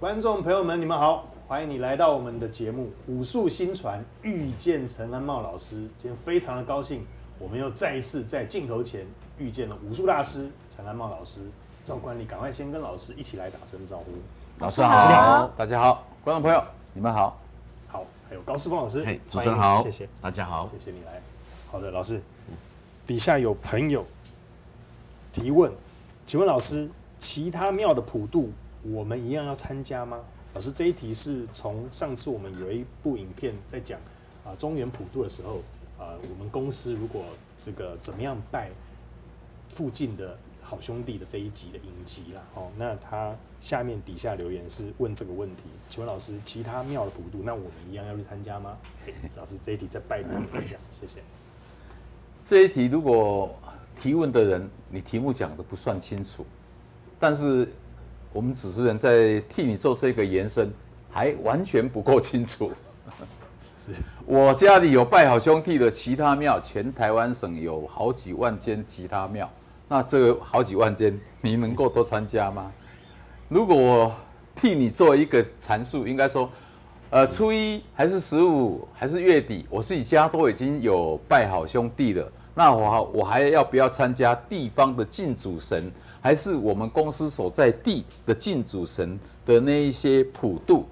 观众朋友们，你们好，欢迎你来到我们的节目《武术新传》，遇见陈安茂老师。今天非常的高兴，我们又再一次在镜头前遇见了武术大师陈安茂老师。赵管理，赶快先跟老师一起来打声招呼。老师好，大家好，观众朋友你们好。好，还有高世峰老师，嘿，主持人好，谢谢，大家好，谢谢你来。好的，老师，底下有朋友提问，请问老师，其他庙的普渡，我们一样要参加吗？老师，这一题是从上次我们有一部影片在讲中元普渡的时候，我们公司如果这个怎么样拜附近的好兄弟的这一集的影集啦，哦，那他下面底下留言是问这个问题，请问老师，其他庙的普渡，那我们一样要去参加吗？老师，这一题再拜托你一下，谢谢。这一题如果提问的人你题目讲的不算清楚，但是我们主持人在替你做这个延伸，还完全不够清楚。是我家里有拜好兄弟的其他庙，全台湾省有好几万间其他庙，那这个好几万间，你能够都参加吗？如果我替你做一个阐述，应该说，初一还是15还是月底，我自己家都已经有拜好兄弟了，那我还要不要参加地方的敬主神，还是我们公司所在地的敬主神的那一些普渡？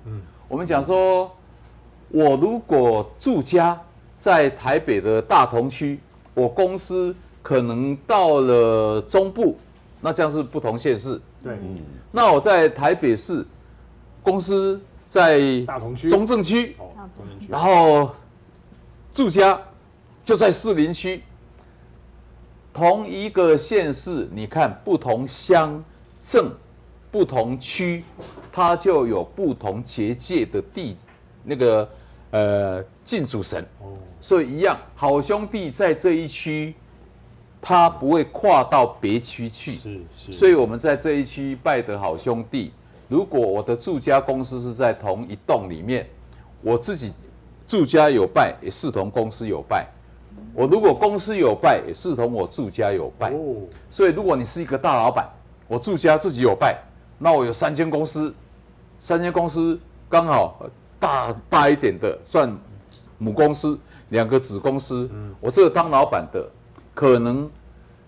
我们讲说，我如果住家在台北的大同区，我公司可能到了中部，那这样是不同县市。对，那我在台北市，公司在大同区、中正区，哦，中正区，然后住家就在士林区。同一个县市，你看不同乡镇、不同区，它就有不同结界的那个敬主神。所以一样，好兄弟在这一区，他不会跨到别区去。是，所以我们在这一区拜的好兄弟，如果我的住家公司是在同一栋里面，我自己住家有拜，也视同公司有拜。我如果公司有拜，也视同我住家有拜。所以如果你是一个大老板，我住家自己有拜，那我有3间公司，3间公司刚好大一点的算母公司，2个子公司。我这个当老板的，可能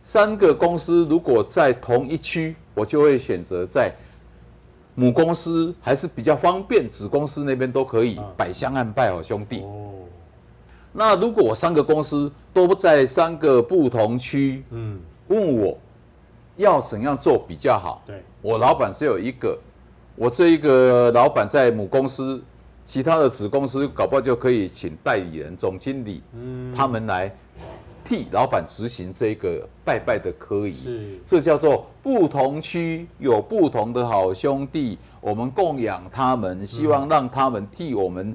3个公司如果在同一区，我就会选择在母公司还是比较方便，子公司那边都可以摆香案拜好兄弟。那如果我3个公司都在3个不同区，问我要怎样做比较好？对，我老板只有一个，我这一个老板在母公司，其他的子公司搞不好就可以请代理人、总经理，他们来替老板执行这个拜拜的科仪。是，这叫做不同区有不同的好兄弟，我们供养他们，希望让他们替我们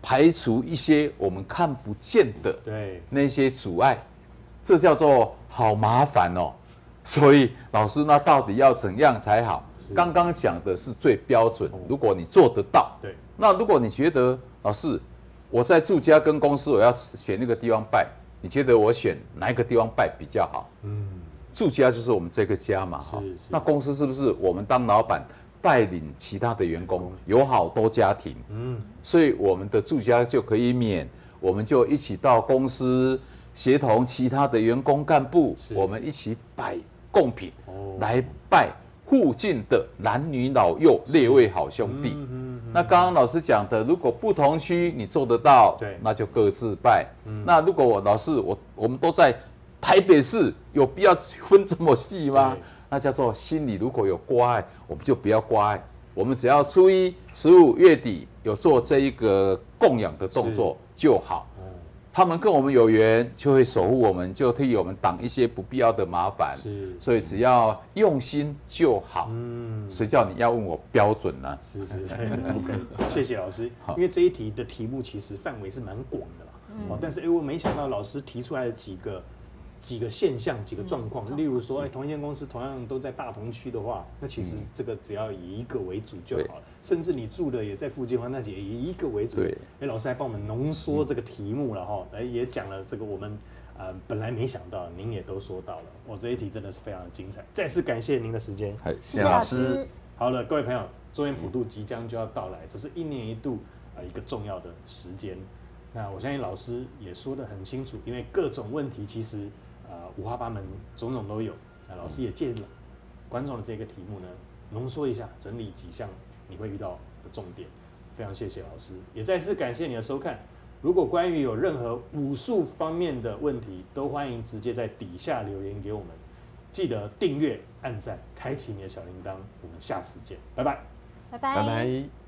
排除一些我们看不见的那些阻碍，这叫做好麻烦哦。所以老师，那到底要怎样才好？刚刚讲的是最标准，如果你做得到，对。那如果你觉得老师，我在住家跟公司我要选那个地方拜，你觉得我选哪一个地方拜比较好？住家就是我们这个家嘛，哈。那公司是不是我们当老板带领其他的员工，有好多家庭，所以我们的住家就可以免，我们就一起到公司协同其他的员工干部，我们一起摆贡品，来拜附近的男女老幼列位好兄弟。那刚刚老师讲的，如果不同区你做得到，那就各自拜。那如果我们都在台北市，有必要分这么细吗？那叫做心里如果有挂碍，我们就不要挂碍，我们只要初一、15月底有做这一个供养的动作就好。他们跟我们有缘，就会守护我们，就替我们挡一些不必要的麻烦。所以只要用心就好。谁叫你要问我标准呢？是OK， 谢谢老师。因为这一题的题目其实范围是蛮广的啦。但是我没想到老师提出来的几个现象、几个状况，例如说，同一间公司同样都在大同区的话，那其实这个只要以一个为主就好了。甚至你住的也在附近的话，那也以一个为主。老师还帮我们浓缩这个题目了哈，也讲了这个我们本来没想到，您也都说到了。这一题真的是非常的精彩，再次感谢您的时间。谢谢老师。好了，各位朋友，中元普渡即将就要到来，这是1年1度一个重要的时间。那我相信老师也说得很清楚，因为各种问题其实五花八门，种种都有。那老师也借观众的这个题目呢，浓缩一下，整理几项你会遇到的重点。非常谢谢老师，也再次感谢你的收看。如果关于有任何武术方面的问题，都欢迎直接在底下留言给我们。记得订阅、按赞、开启你的小铃铛。我们下次见，拜拜，拜拜。拜拜。